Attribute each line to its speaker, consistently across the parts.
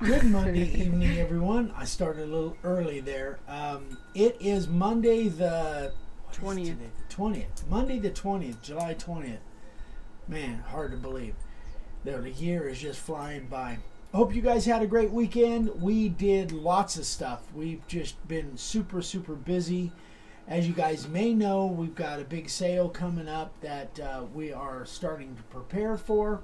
Speaker 1: Good Monday evening, everyone. I started a little early there. It is Monday the
Speaker 2: 20th.
Speaker 1: 20th. Monday the 20th, July 20th. Man, hard to believe. The year is just flying by. I hope you guys had a great weekend. We did lots of stuff. We've just been super, super busy. As you guys may know, we've got a big sale coming up that we are starting to prepare for.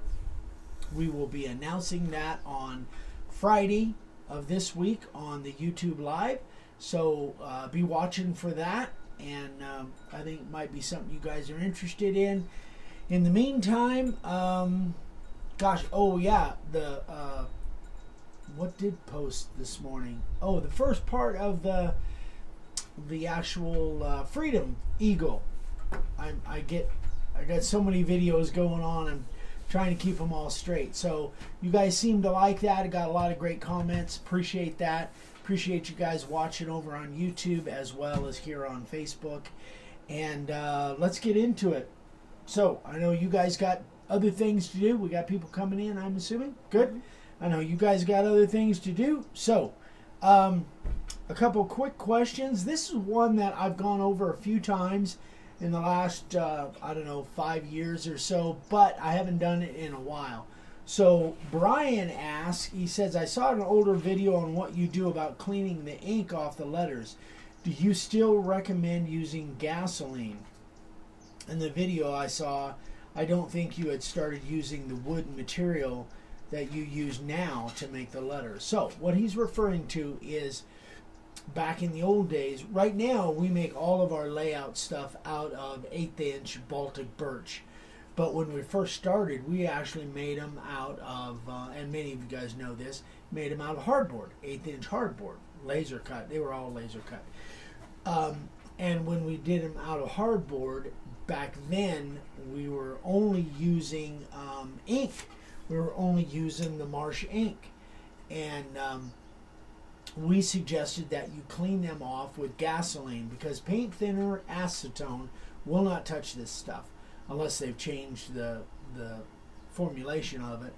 Speaker 1: We will be announcing that on Friday of this week on the YouTube Live. So be watching for that. And I think it might be something you guys are interested in. In the meantime, what did post this morning? Oh, the first part of the actual Freedom Eagle. I got so many videos going on. I'm trying to keep them all straight. So you guys seem to like that. I got a lot of great comments. Appreciate that. Appreciate you guys watching over on YouTube as well as here on Facebook. And let's get into it. So I know you guys got other things to do. We got people coming in, I'm assuming. Good. Mm-hmm. I know you guys got other things to do. So a couple quick questions. This is one that I've gone over a few times in the last, 5 years or so, but I haven't done it in a while. So Brian asks, he says, I saw an older video on what you do about cleaning the ink off the letters. Do you still recommend using gasoline? In the video I saw, I don't think you had started using the wood material that you use now to make the letters. So what he's referring to is back in the old days. Right now we make all of our layout stuff out of 1/8" Baltic birch, but when we first started we actually made them out of and many of you guys know this, made them out of hardboard, 1/8" hardboard, laser cut. They were all laser cut. And when we did them out of hardboard back then, we were only using ink. We were only using the Marsh ink, and we suggested that you clean them off with gasoline because paint thinner, acetone will not touch this stuff unless they've changed the formulation of it,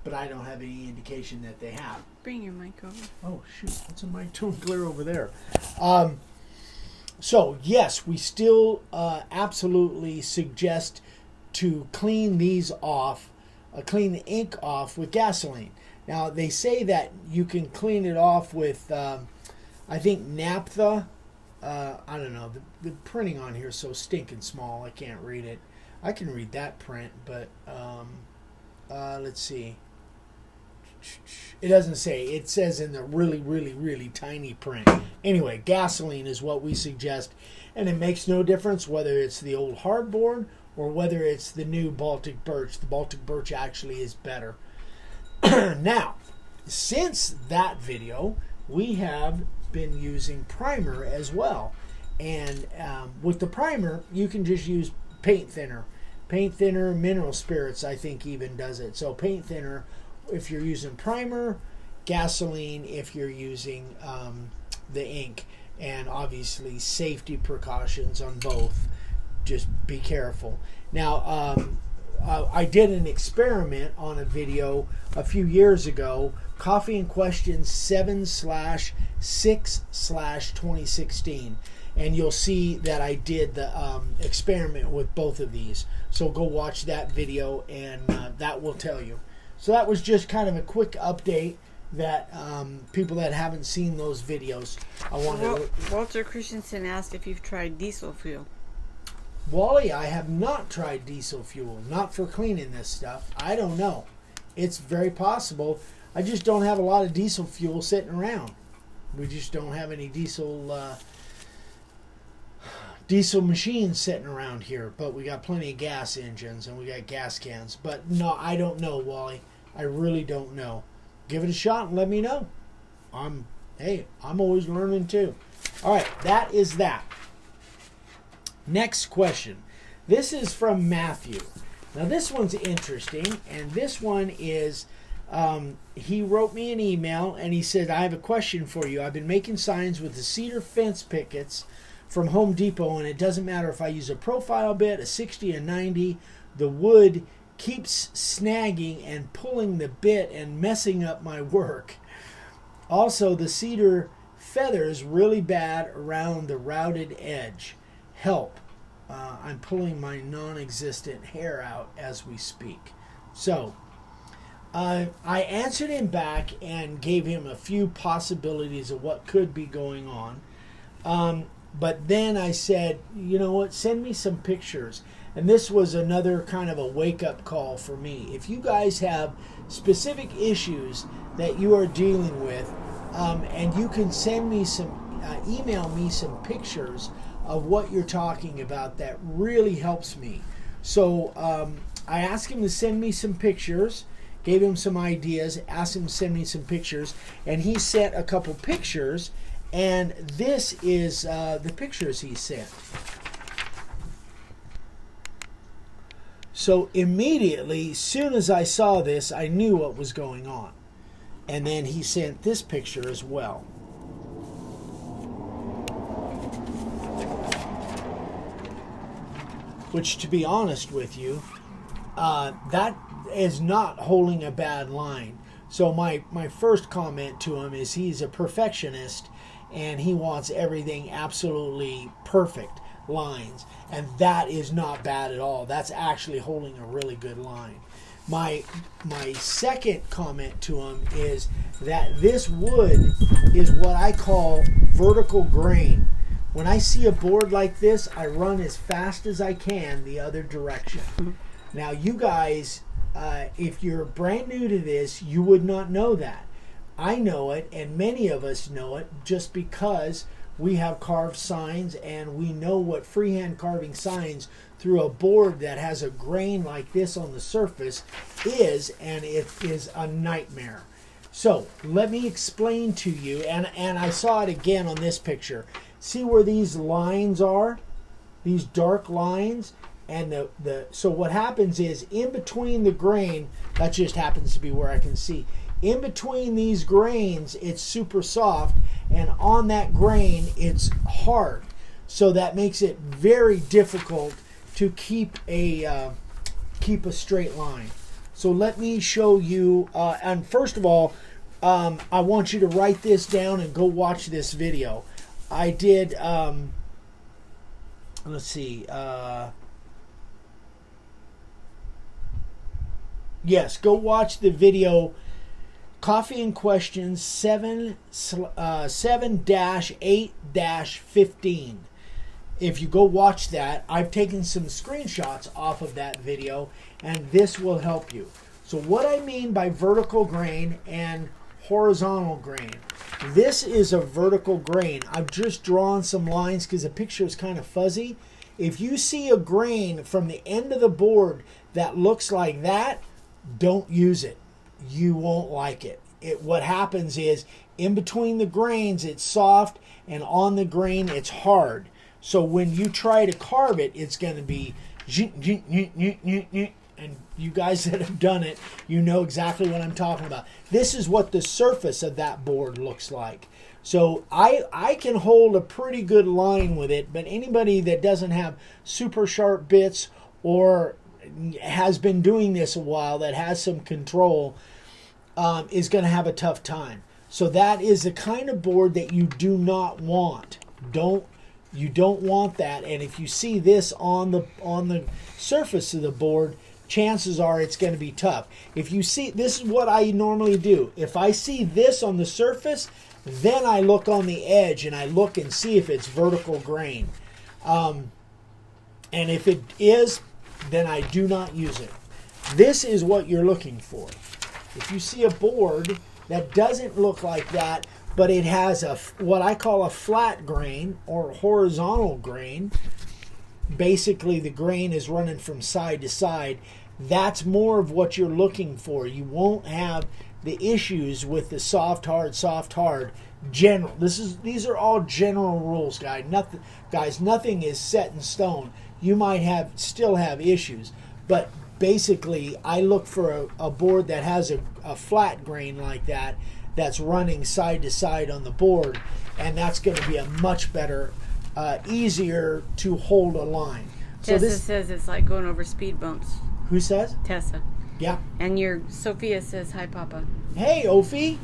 Speaker 1: but I don't have any indication that they have.
Speaker 2: Bring your mic over.
Speaker 1: Oh shoot, what's a mic tone clear over there? So yes, we still absolutely suggest to clean these off, clean the ink off with gasoline. Now, they say that you can clean it off with, I think, naphtha. I don't know. The printing on here is so stinking small, I can't read it. I can read that print, but let's see. It doesn't say. It says in the really, really, really tiny print. Anyway, gasoline is what we suggest, and it makes no difference whether it's the old hardboard or whether it's the new Baltic birch. The Baltic birch actually is better. Now, since that video, we have been using primer as well. And with the primer, you can just use paint thinner. Paint thinner, mineral spirits, I think, even does it. So paint thinner if you're using primer, gasoline if you're using the ink. And obviously safety precautions on both. Just be careful. Now, I did an experiment on a video a few years ago, Coffee and Questions 7/6/2016, and you'll see that I did the experiment with both of these. So go watch that video, and that will tell you. So that was just kind of a quick update that people that haven't seen those videos, I wanted to...
Speaker 2: Walter Christensen asked if you've tried diesel fuel.
Speaker 1: Wally, I have not tried diesel fuel. Not for cleaning this stuff. I don't know. It's very possible. I just don't have a lot of diesel fuel sitting around. We just don't have any diesel machines sitting around here. But we got plenty of gas engines and we got gas cans. But no, I don't know, Wally. I really don't know. Give it a shot and let me know. I'm always learning too. All right, that is that. Next question. This is from Matthew. Now this one's interesting, and this one is, he wrote me an email and he said, I have a question for you. I've been making signs with the cedar fence pickets from Home Depot, and it doesn't matter if I use a profile bit, a 60, a 90, the wood keeps snagging and pulling the bit and messing up my work. Also, the cedar feathers really bad around the routed edge. Help. I'm pulling my non-existent hair out as we speak. So, I answered him back and gave him a few possibilities of what could be going on. But then I said, you know what, send me some pictures. And this was another kind of a wake-up call for me. If you guys have specific issues that you are dealing with, and you can send me some, email me some pictures of what you're talking about, that really helps me. So I asked him to send me some pictures, gave him some ideas, asked him to send me some pictures, and he sent a couple pictures, and this is the pictures he sent. So immediately, as soon as I saw this, I knew what was going on. And then he sent this picture as well. Which, to be honest with you, that is not holding a bad line. So my first comment to him is he's a perfectionist and he wants everything absolutely perfect lines. And that is not bad at all. That's actually holding a really good line. My second comment to him is that this wood is what I call vertical grain. When I see a board like this, I run as fast as I can the other direction. Now, you guys, if you're brand new to this, you would not know that. I know it, and many of us know it, just because we have carved signs and we know what freehand carving signs through a board that has a grain like this on the surface is, and it is a nightmare. So let me explain to you, and I saw it again on this picture. See where these lines are? These dark lines? And so what happens is, in between the grain, that just happens to be where I can see, in between these grains it's super soft, and on that grain it's hard. So that makes it very difficult to keep a straight line. So let me show you, and first of all, I want you to write this down and go watch this video. I did, let's see, yes, go watch the video, Coffee and Questions 7-8-15. If you go watch that, I've taken some screenshots off of that video, and this will help you. So what I mean by vertical grain and horizontal grain. This is a vertical grain. I've just drawn some lines because the picture is kind of fuzzy. If you see a grain from the end of the board that looks like that, don't use it. You won't like it. What happens is, in between the grains it's soft, and on the grain it's hard. So when you try to carve it, it's going to be, and you guys that have done it, you know exactly what I'm talking about. This is what the surface of that board looks like. So I can hold a pretty good line with it, but anybody that doesn't have super sharp bits or has been doing this a while, that has some control, is going to have a tough time. So that is the kind of board that you do not want. You don't want that. And if you see this on the surface of the board, chances are it's going to be tough. If you see, this is what I normally do. If I see this on the surface, then I look on the edge and I look and see if it's vertical grain. And if it is, then I do not use it. This is what you're looking for. If you see a board that doesn't look like that, but it has what I call a flat grain or horizontal grain, basically the grain is running from side to side, that's more of what you're looking for. You won't have the issues with the soft, hard. General. These are all general rules, guys. Nothing is set in stone. You might still have issues, but basically I look for a board that has a flat grain like that, that's running side to side on the board, and that's going to be a much better, easier to hold a line.
Speaker 2: Tessa says it's like going over speed bumps.
Speaker 1: Who says?
Speaker 2: Tessa.
Speaker 1: Yeah.
Speaker 2: And Sophia says, hi, Papa.
Speaker 1: Hey, Ophi.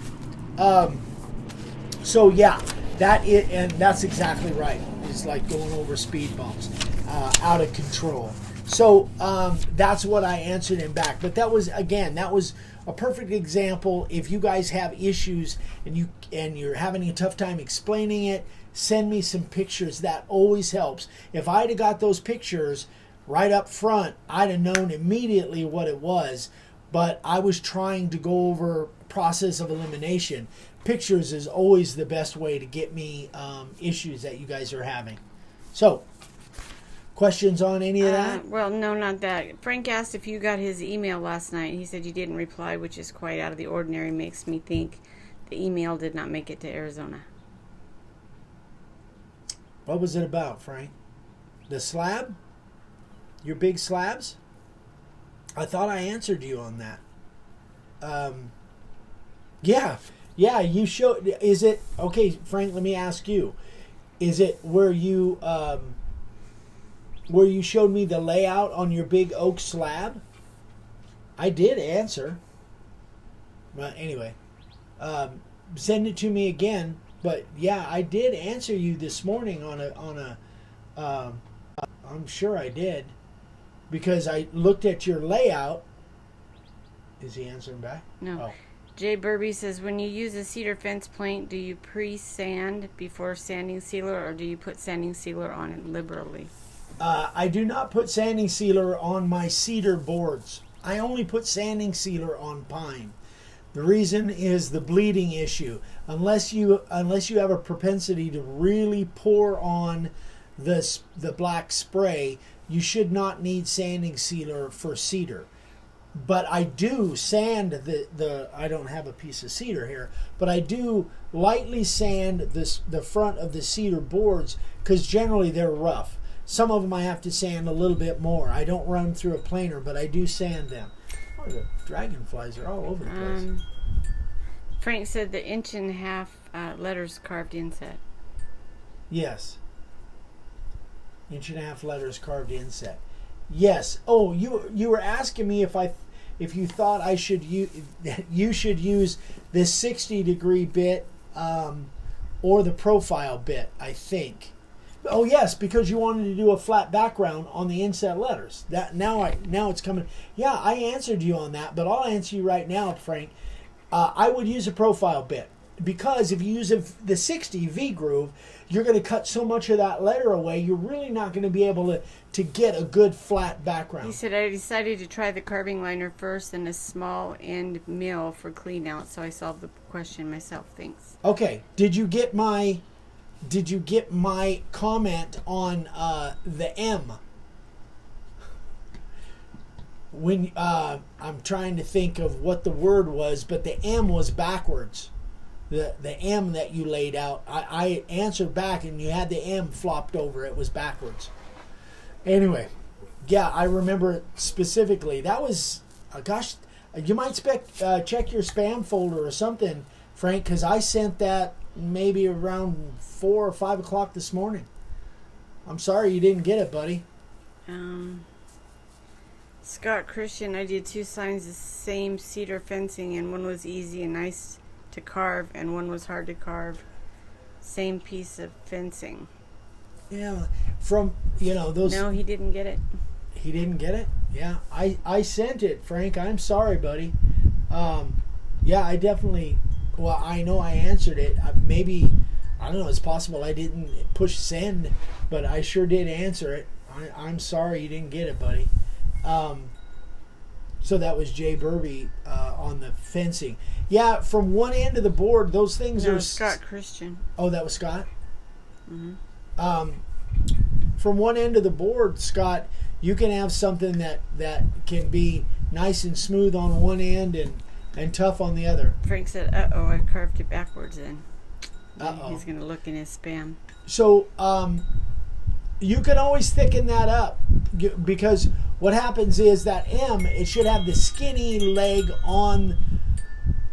Speaker 1: So yeah, and that's exactly right. It's like going over speed bumps, out of control. So that's what I answered him back. But that was a perfect example. If you guys have issues and you're having a tough time explaining it, send me some pictures. That always helps. If I'd have got those pictures right up front, I'd have known immediately what it was. But I was trying to go over process of elimination. Pictures is always the best way to get me issues that you guys are having. So, questions on any of that?
Speaker 2: Well, no, not that. Frank asked if you got his email last night. He said you didn't reply, which is quite out of the ordinary. Makes me think the email did not make it to Arizona.
Speaker 1: What was it about, Frank? The slab? Your big slabs? I thought I answered you on that. Yeah, you showed. Is it okay, Frank? Let me ask you: is it where you showed me the layout on your big oak slab? I did answer. But anyway, send it to me again. But yeah, I did answer you this morning on a. I'm sure I did, because I looked at your layout. Is he answering back?
Speaker 2: No.
Speaker 1: Oh.
Speaker 2: Jay Burby says, when you use a cedar fence plank, do you pre-sand before sanding sealer, or do you put sanding sealer on it liberally?
Speaker 1: I do not put sanding sealer on my cedar boards. I only put sanding sealer on pine. The reason is the bleeding issue. Unless you have a propensity to really pour on the black spray, you should not need sanding sealer for cedar. But I do sand I don't have a piece of cedar here, but I do lightly sand the front of the cedar boards, because generally they're rough. Some of them I have to sand a little bit more. I don't run through a planer, but I do sand them. Oh, the dragonflies are all over the place.
Speaker 2: Frank said the 1.5 letters carved inset.
Speaker 1: Yes. 1.5 letters carved inset. Yes. Oh, you were asking me if you thought you should use this 60-degree bit or the profile bit, I think. Oh yes, because you wanted to do a flat background on the inset letters. That now it's coming. Yeah, I answered you on that, but I'll answer you right now, Frank. I would use a profile bit, because if you use the 60 V-groove, you're going to cut so much of that letter away, you're really not going to be able to get a good flat background.
Speaker 2: He said, I decided to try the carving liner first and a small end mill for clean out, so I solved the question myself. Thanks.
Speaker 1: Okay, did you get my comment on the M? When I'm trying to think of what the word was, but the M was backwards. The M that you laid out, I answered back, and you had the M flopped over. It was backwards. Anyway, yeah, I remember it specifically. That was, gosh, you might check your spam folder or something, Frank, because I sent that maybe around 4 or 5 o'clock this morning. I'm sorry you didn't get it, buddy.
Speaker 2: Scott Christian, I did 2 signs the same cedar fencing, and one was easy and nice to carve, and one was hard to carve. Same piece of fencing.
Speaker 1: Yeah, from those.
Speaker 2: No, he didn't get it.
Speaker 1: He didn't get it. Yeah, I sent it, Frank. I'm sorry, buddy. Yeah, I definitely. Well, I know I answered it. Maybe I don't know. It's possible I didn't push send, but I sure did answer it. I'm sorry you didn't get it, buddy. So that was Jay Burby on the fencing. Yeah, from one end of the board, those things are...
Speaker 2: Scott Christian.
Speaker 1: Oh, that was Scott?
Speaker 2: Mm-hmm.
Speaker 1: From one end of the board, Scott, you can have something that can be nice and smooth on one end and tough on the other.
Speaker 2: Frank said, uh-oh, I carved it backwards then.
Speaker 1: Uh-oh.
Speaker 2: He's going to look in his spam.
Speaker 1: So, you can always thicken that up, because what happens is that M, it should have the skinny leg on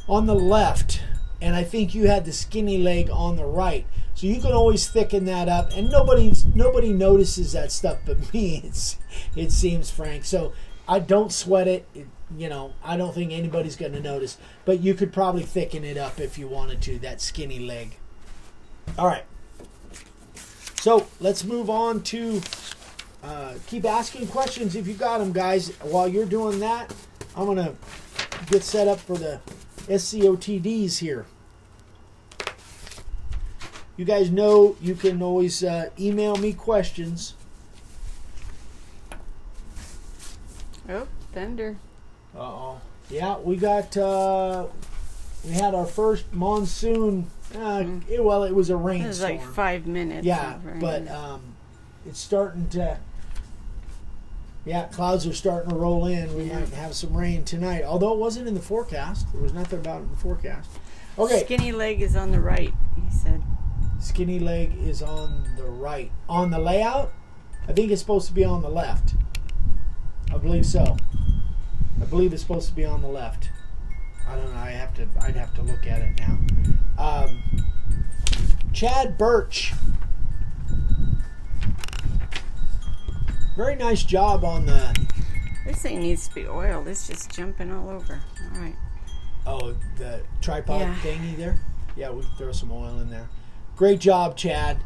Speaker 1: the left, and I think you had the skinny leg on the right. So you can always thicken that up, and nobody notices that stuff but me. It seems, Frank. So I don't sweat it. I don't think anybody's going to notice, but you could probably thicken it up if you wanted to. That skinny leg. All right. So let's move on to keep asking questions if you got them, guys. While you're doing that, I'm going to get set up for the SCOTDs here. You guys know you can always email me questions.
Speaker 2: Oh, thunder.
Speaker 1: Uh-oh. Yeah, we got, we had our first monsoon. Well, it was a rainstorm.
Speaker 2: It was like 5 minutes.
Speaker 1: Yeah, but it's starting to, clouds are starting to roll in. We might have some rain tonight, although it wasn't in the forecast. There was nothing about it in the forecast. Okay.
Speaker 2: Skinny leg is on the right, he said.
Speaker 1: Skinny leg is on the right. On the layout, I think it's supposed to be on the left. I believe so. I believe it's supposed to be on the left. I don't know. I'd have to look at it now. Chad Birch. Very nice job on the...
Speaker 2: This thing needs to be oiled. It's just jumping all over. All right.
Speaker 1: Oh, the tripod thingy there? Yeah, we can throw some oil in there. Great job, Chad.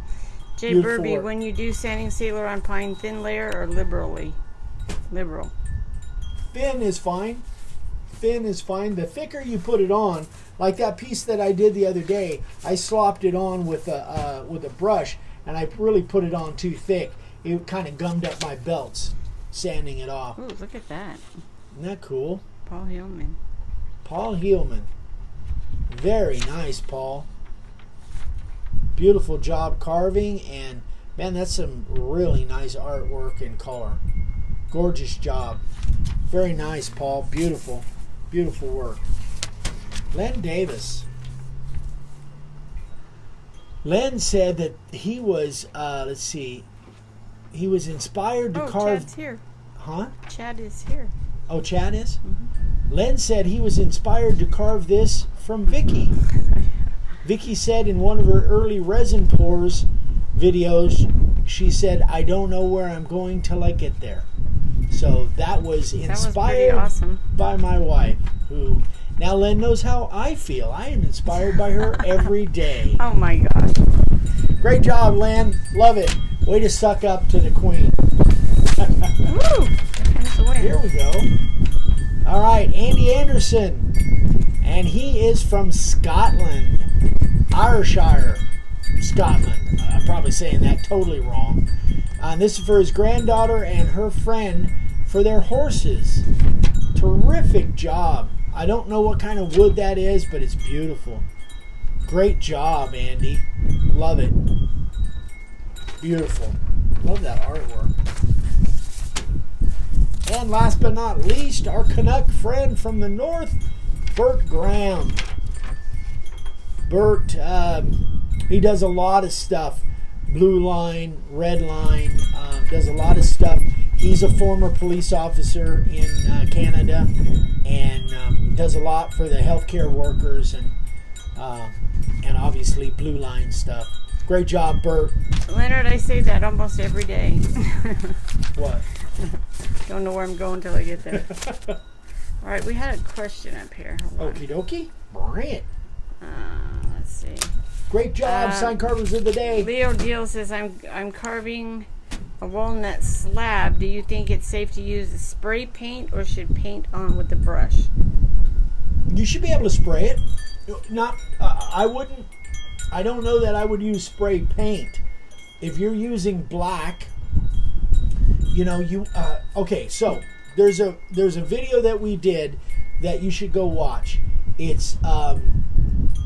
Speaker 2: Jay Burby, when you do sanding sealer on pine, thin layer or liberal?
Speaker 1: Thin is fine. Thin is fine. The thicker you put it on, like that piece that I did the other day, I slopped it on with a brush, and I really put it on too thick. It kind of gummed up my belts, sanding it off.
Speaker 2: Ooh, look at that.
Speaker 1: Isn't that cool?
Speaker 2: Paul Hillman.
Speaker 1: Paul Hillman. Very nice, Paul. Beautiful job carving, and man, that's some really nice artwork and color. Gorgeous job. Very nice, Paul. Beautiful. Beautiful work. Len Davis. Len said that he was, he was inspired to carve...
Speaker 2: Chad's here.
Speaker 1: Huh?
Speaker 2: Chad is here.
Speaker 1: Oh, Chad is?
Speaker 2: Mm-hmm.
Speaker 1: Len said he was inspired to carve this from Vicky. Vicky said in one of her early resin pours videos, she said, I don't know where I'm going till I get there. So that was inspired by my wife, who now Len knows how I feel. I am inspired by her every day.
Speaker 2: Oh my gosh.
Speaker 1: Great job, Len. Love it. Way to suck up to the queen.
Speaker 2: Woo!
Speaker 1: Here we go. All right, Andy Anderson. And he is from Scotland. Ayrshire, Scotland. I'm probably saying that totally wrong. This is for his granddaughter and her friend for their horses. Terrific job. I don't know what kind of wood that is, but it's beautiful. Great job, Andy. Love it. Beautiful. Love that artwork. And last but not least, our Canuck friend from the north, Bert Graham. Bert, he does a lot of stuff. Blue line, red line, does a lot of stuff. He's a former police officer in Canada, and does a lot for the healthcare workers and obviously blue line stuff. Great job, Bert.
Speaker 2: Leonard, I say that almost every day.
Speaker 1: What?
Speaker 2: Don't know where I'm going till I get there. All right, we had a question up here.
Speaker 1: Okie dokie. Bring it.
Speaker 2: Let's see.
Speaker 1: Great job, sign carvers of the day.
Speaker 2: Leo Deal says, I'm carving a walnut slab. Do you think it's safe to use a spray paint or should paint on with the brush?
Speaker 1: You should be able to spray it. Not, I wouldn't. I don't know that I would use spray paint. If you're using black, you know, okay, so there's a video that we did that you should go watch. It's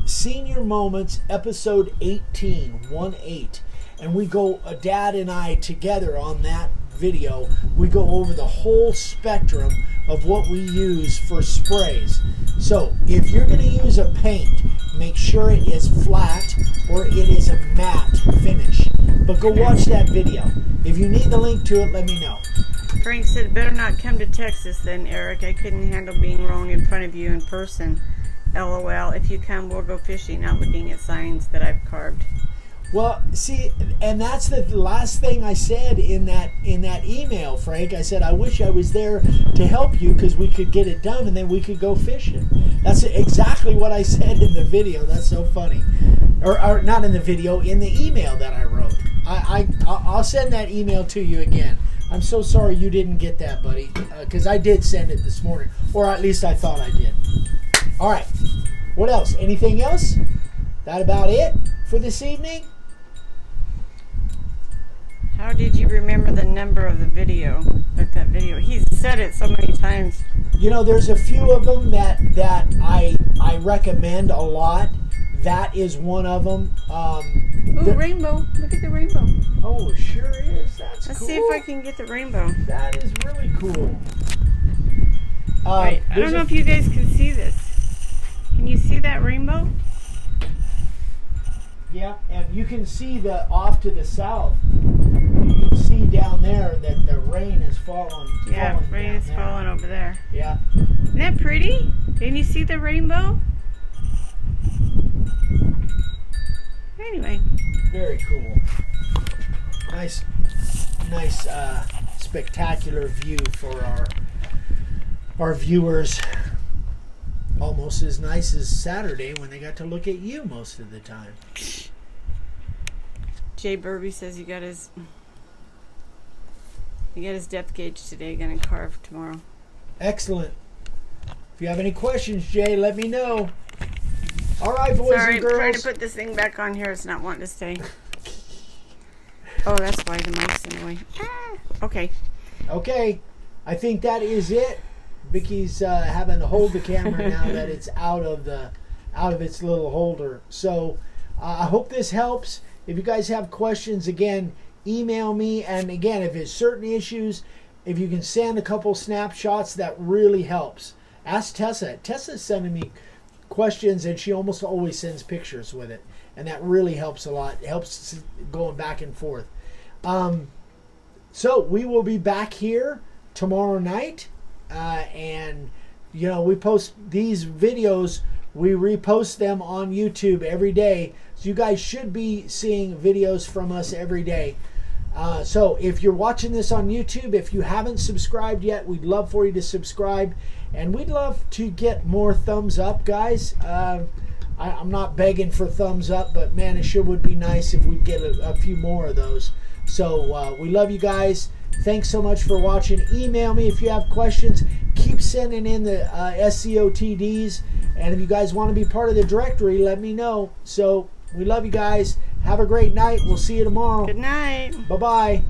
Speaker 1: Senior Moments, episode 18, 1-8. And we go, Dad and I together on that video, we go over the whole spectrum of what we use for sprays. So if you're going to use a paint, make sure it is flat or it is a matte finish. But go watch that video. If you need the link to it, let me know.
Speaker 2: Frank said, better not come to Texas then, Eric. I couldn't handle being wrong in front of you in person. LOL. If you come, we'll go fishing, not looking at signs that I've carved.
Speaker 1: Well, see, and that's the last thing I said in that email, Frank. I said I wish I was there to help you because we could get it done and then we could go fishing. That's exactly what I said in the video. That's so funny, or not in the video, in the email that I wrote. I'll send that email to you again. I'm so sorry you didn't get that, buddy, because I did send it this morning, or at least I thought I did. All right. What else? Anything else? That about it for this evening?
Speaker 2: How did you remember the number of the video? Like that video. He's said it so many times.
Speaker 1: You know, there's a few of them that I recommend a lot. That is one of them.
Speaker 2: Ooh, rainbow. Look at the rainbow.
Speaker 1: Oh, sure is. That's
Speaker 2: Let's
Speaker 1: cool.
Speaker 2: see if I can get the rainbow.
Speaker 1: That is really cool.
Speaker 2: Wait, I don't know if you guys can see this. Can you see that rainbow?
Speaker 1: Yeah, and you can see off to the south. You can see down there that the rain is falling.
Speaker 2: Yeah, rain is falling over there.
Speaker 1: Yeah.
Speaker 2: Isn't that pretty? Can you see the rainbow? Anyway.
Speaker 1: Very cool. Nice, spectacular view for our viewers. Almost as nice as Saturday when they got to look at you most of the time.
Speaker 2: Jay Burby says he got his depth gauge today. Gonna carve tomorrow.
Speaker 1: Excellent. If you have any questions, Jay, let me know. All right, boys and girls.
Speaker 2: Sorry, trying to put this thing back on here. It's not wanting to stay. Oh, that's why the mouse in the way. Okay.
Speaker 1: Okay. I think that is it. Vicky's having to hold the camera now that it's out of its little holder. So I hope this helps. If you guys have questions, again, email me. And again, if it's certain issues, if you can send a couple snapshots, that really helps. Ask Tessa. Tessa's sending me questions, and she almost always sends pictures with it, and that really helps a lot. It helps going back and forth. So we will be back here tomorrow night. And you know, we post these videos, we repost them on YouTube every day, so you guys should be seeing videos from us every day. So if you're watching this on YouTube, if you haven't subscribed yet, we'd love for you to subscribe, and we'd love to get more thumbs up, guys. I'm not begging for thumbs up, but man, it sure would be nice if we'd get a few more of those. So we love you guys. Thanks so much for watching. Email me if you have questions. Keep sending in the SCOTDs. And if you guys want to be part of the directory, let me know. So we love you guys. Have a great night. We'll see you tomorrow.
Speaker 2: Good night.
Speaker 1: Bye-bye.